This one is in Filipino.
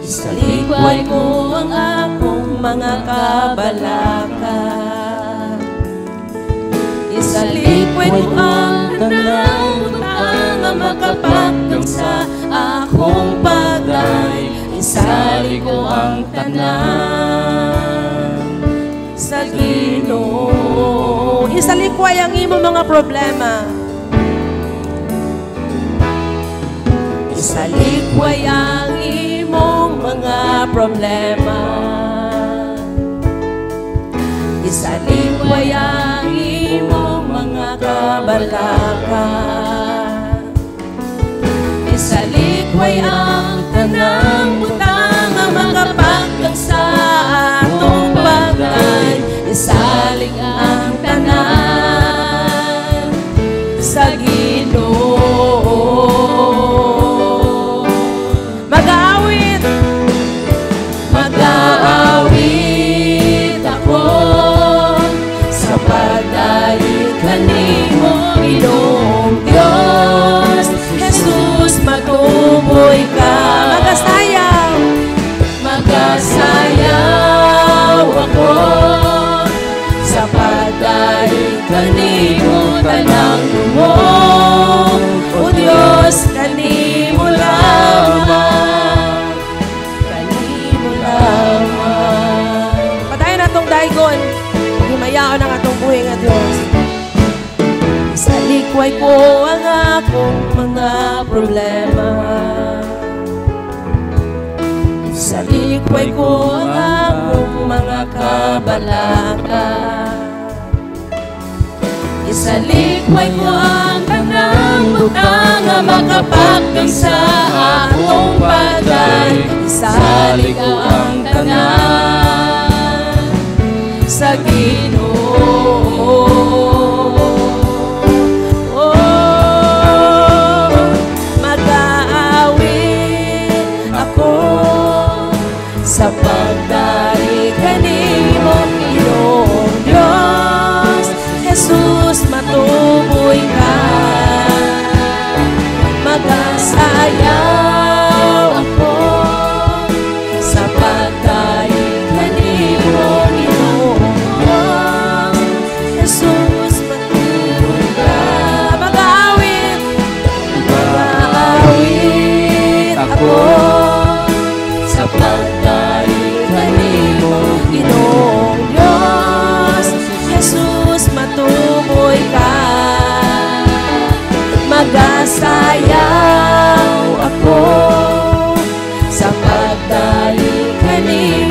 Sa likway mo ang akong mga kabalaka. Sa likway mo ang tanang butang ang makapagdang sa akong bagay. Isali ko ang tanan sa Ginoo. Isalikway ang imo mga problema. Isalikway ang imong mga problema. Isalikway ang imong mga kabalaka. Isalikway ang tanang butang ang makapagdang sa atong bagay. Isalig ang tanan sa Ginoo. Mag-aawit, mag-aawit ako sa pagdaig kanimo, Ginoong Diyos. Jesus, matuboy ka. Magasayaw, magasayaw ako sa pagdaig kanimo, tanang lumong. O Diyos, kanimo lamang, kanimo lamang. Patayin atong daigon, himayaan ang atong buhay nga Diyos. Isalikway ko ang akong mga problema. Isalikway ko ang akong mga kabalaka. Isalikway ko ang tanang butang na makapagdang sa akong bagay. Isali ko ang tanan sa Ginoo. Sa pagdaig kanimo, Ginoong Diyos. Jesus, matuboy ka. Magasayaw ako sa pagdaig kanimo, Ginoong Diyos. Jesus, matuboy ka. Mag-aawit, mag-aawit ako sa pagdaig kanimo, Ginoong Diyos. Jesus, matuboy ka. Magasayaw ako sa pagdaig kanimo.